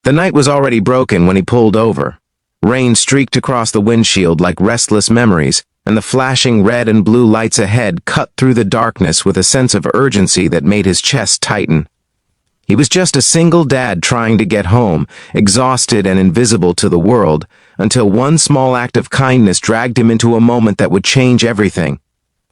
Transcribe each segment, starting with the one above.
The night was already broken when he pulled over. Rain streaked across the windshield like restless memories, and the flashing red and blue lights ahead cut through the darkness with a sense of urgency that made his chest tighten. He was just a single dad trying to get home, exhausted and invisible to the world, until one small act of kindness dragged him into a moment that would change everything.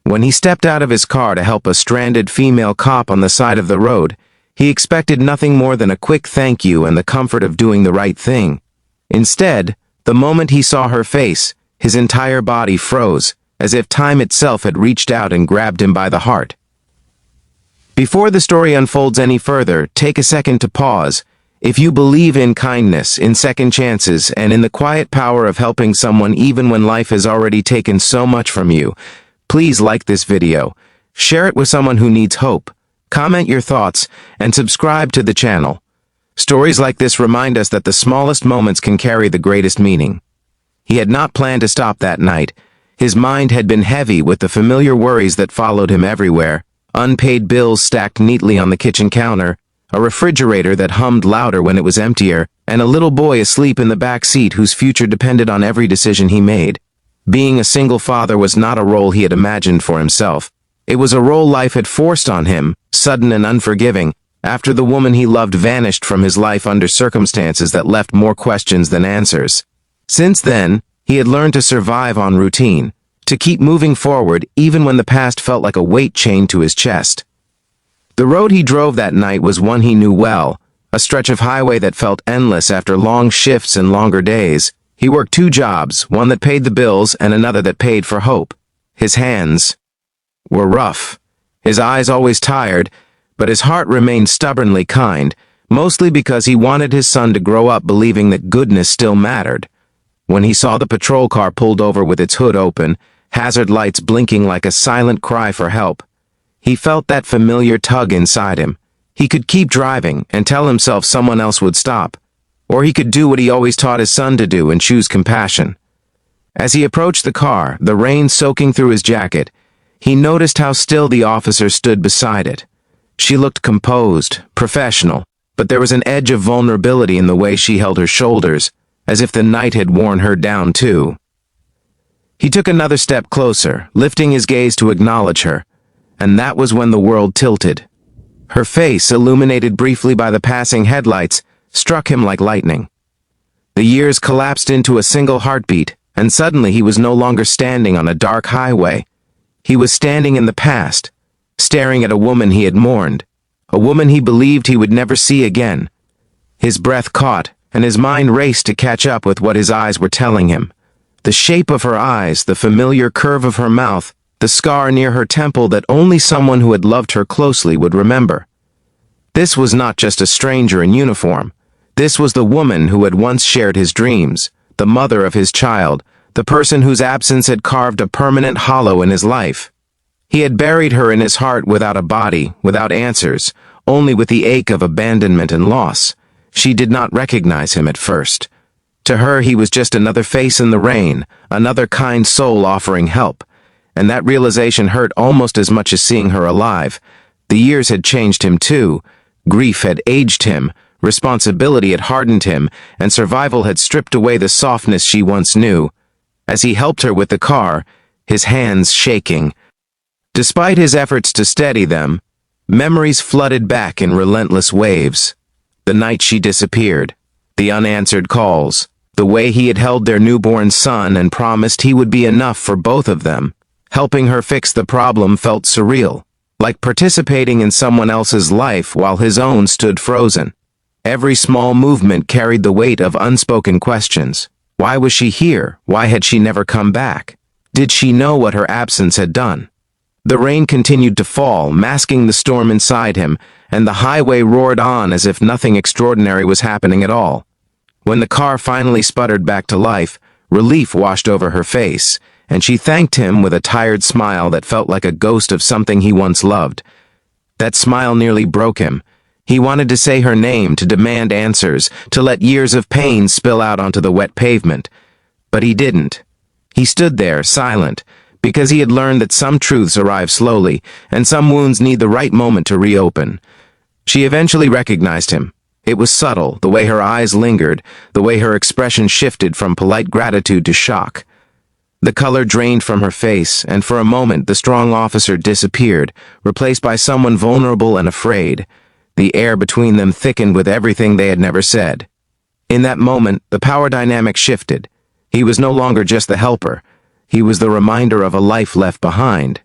When he stepped out of his car to help a stranded female cop on the side of the road, he expected nothing more than a quick thank you and the comfort of doing the right thing. Instead, the moment he saw her face, his entire body froze, as if time itself had reached out and grabbed him by the heart. Before the story unfolds any further, take a second to pause. If you believe in kindness, in second chances, and in the quiet power of helping someone even when life has already taken so much from you, please like this video, share it with someone who needs hope, comment your thoughts, and subscribe to the channel. Stories like this remind us that the smallest moments can carry the greatest meaning. He had not planned to stop that night. His mind had been heavy with the familiar worries that followed him everywhere. Unpaid bills stacked neatly on the kitchen counter, a refrigerator that hummed louder when it was emptier, and a little boy asleep in the back seat whose future depended on every decision he made. Being a single father was not a role he had imagined for himself. It was a role life had forced on him, sudden and unforgiving, after the woman he loved vanished from his life under circumstances that left more questions than answers. Since then, he had learned to survive on routine, to keep moving forward even when the past felt like a weight chained to his chest. The road he drove that night was one he knew well, a stretch of highway that felt endless after long shifts and longer days. He worked two jobs, one that paid the bills and another that paid for hope. His hands were rough, his eyes always tired, but his heart remained stubbornly kind, mostly because he wanted his son to grow up believing that goodness still mattered. When he saw the patrol car pulled over with its hood open, hazard lights blinking like a silent cry for help, he felt that familiar tug inside him. He could keep driving and tell himself someone else would stop, or he could do what he always taught his son to do and choose compassion. As he approached the car, the rain soaking through his jacket, he noticed how still the officer stood beside it. She looked composed, professional, but there was an edge of vulnerability in the way she held her shoulders, as if the night had worn her down too. He took another step closer, lifting his gaze to acknowledge her, and that was when the world tilted. Her face, illuminated briefly by the passing headlights, struck him like lightning. The years collapsed into a single heartbeat, and suddenly he was no longer standing on a dark highway. He was standing in the past, staring at a woman he had mourned, a woman he believed he would never see again. His breath caught, and his mind raced to catch up with what his eyes were telling him. The shape of her eyes, the familiar curve of her mouth, the scar near her temple that only someone who had loved her closely would remember. This was not just a stranger in uniform. This was the woman who had once shared his dreams, the mother of his child, the person whose absence had carved a permanent hollow in his life. He had buried her in his heart without a body, without answers, only with the ache of abandonment and loss. She did not recognize him at first. To her, he was just another face in the rain, another kind soul offering help. And that realization hurt almost as much as seeing her alive. The years had changed him too. Grief had aged him, responsibility had hardened him, and survival had stripped away the softness she once knew. As he helped her with the car, his hands shaking. Despite his efforts to steady them, memories flooded back in relentless waves. The night she disappeared, the unanswered calls, the way he had held their newborn son and promised he would be enough for both of them. Helping her fix the problem felt surreal, like participating in someone else's life while his own stood frozen. Every small movement carried the weight of unspoken questions. Why was she here? Why had she never come back? Did she know what her absence had done? The rain continued to fall, masking the storm inside him, and the highway roared on as if nothing extraordinary was happening at all. When the car finally sputtered back to life, relief washed over her face, and she thanked him with a tired smile that felt like a ghost of something he once loved. That smile nearly broke him. He wanted to say her name, to demand answers, to let years of pain spill out onto the wet pavement. But he didn't. He stood there, silent, because he had learned that some truths arrive slowly, and some wounds need the right moment to reopen. She eventually recognized him. It was subtle, the way her eyes lingered, the way her expression shifted from polite gratitude to shock. The color drained from her face, and for a moment the strong officer disappeared, replaced by someone vulnerable and afraid. The air between them thickened with everything they had never said. In that moment, the power dynamic shifted. He was no longer just the helper. He was the reminder of a life left behind.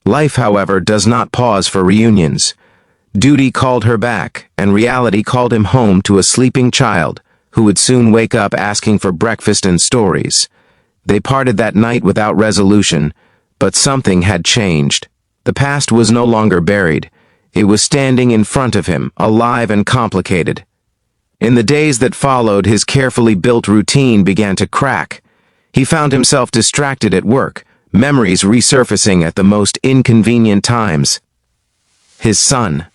Life, however, does not pause for reunions. Duty called her back, and reality called him home to a sleeping child who would soon wake up asking for breakfast and stories. They parted that night without resolution, but something had changed. The past was no longer buried. It was standing in front of him, alive and complicated. In the days that followed, his carefully built routine began to crack. He found himself distracted at work, memories resurfacing at the most inconvenient times. His son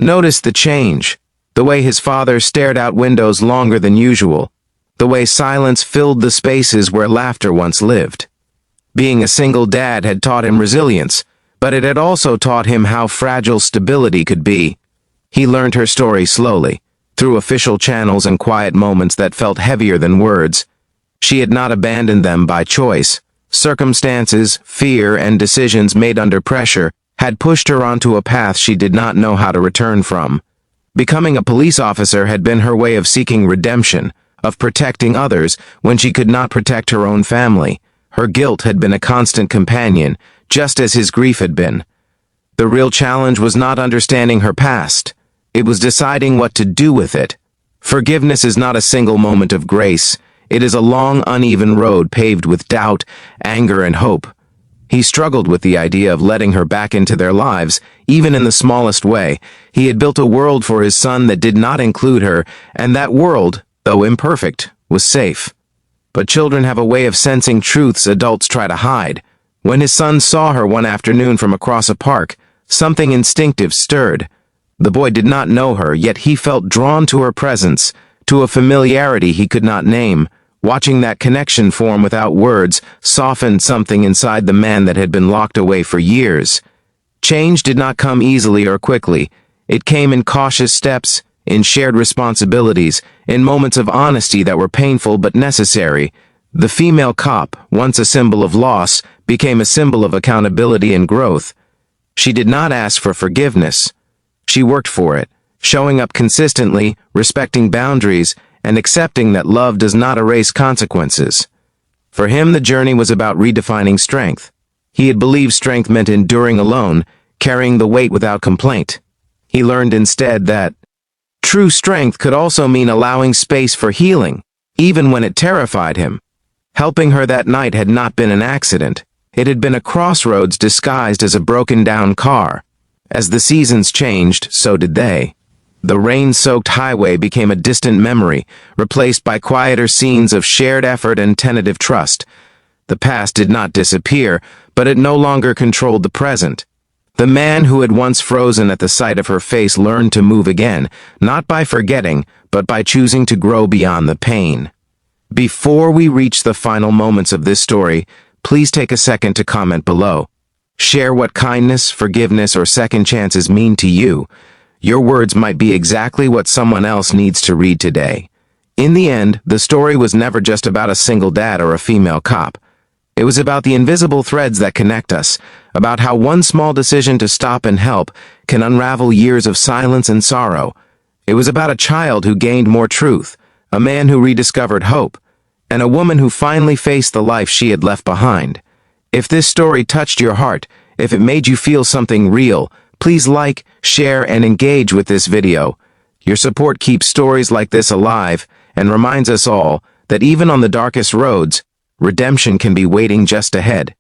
noticed the change, the way his father stared out windows longer than usual, the way silence filled the spaces where laughter once lived. Being a single dad had taught him resilience, but it had also taught him how fragile stability could be. He learned her story slowly, through official channels and quiet moments that felt heavier than words. She had not abandoned them by choice. Circumstances, fear, and decisions made under pressure had pushed her onto a path she did not know how to return from. Becoming a police officer had been her way of seeking redemption, of protecting others when she could not protect her own family. Her guilt had been a constant companion, just as his grief had been. The real challenge was not understanding her past. It was deciding what to do with it. Forgiveness is not a single moment of grace. It is a long, uneven road paved with doubt, anger, and hope. He struggled with the idea of letting her back into their lives, even in the smallest way. He had built a world for his son that did not include her, and that world, though imperfect, was safe. But children have a way of sensing truths adults try to hide. When his son saw her one afternoon from across a park, something instinctive stirred. The boy did not know her, yet he felt drawn to her presence, to a familiarity he could not name. Watching that connection form without words softened something inside the man that had been locked away for years. Change did not come easily or quickly. It came in cautious steps, in shared responsibilities, in moments of honesty that were painful but necessary. The female cop, once a symbol of loss, became a symbol of accountability and growth. She did not ask for forgiveness. She worked for it, showing up consistently, respecting boundaries, and accepting that love does not erase consequences. For him, the journey was about redefining strength. He had believed strength meant enduring alone, carrying the weight without complaint. He learned instead that true strength could also mean allowing space for healing, even when it terrified him. Helping her that night had not been an accident. It had been a crossroads disguised as a broken-down car. As the seasons changed, so did they. The rain-soaked highway became a distant memory, replaced by quieter scenes of shared effort and tentative trust. The past did not disappear, but it no longer controlled the present. The man who had once frozen at the sight of her face learned to move again, not by forgetting, but by choosing to grow beyond the pain. Before we reach the final moments of this story, please take a second to comment below. Share what kindness, forgiveness, or second chances mean to you. Your words might be exactly what someone else needs to read today. In the end, the story was never just about a single dad or a female cop. It was about the invisible threads that connect us, about how one small decision to stop and help can unravel years of silence and sorrow. It was about a child who gained more truth, a man who rediscovered hope, and a woman who finally faced the life she had left behind. If this story touched your heart, if it made you feel something real, please like, share, and engage with this video. Your support keeps stories like this alive and reminds us all that even on the darkest roads, redemption can be waiting just ahead.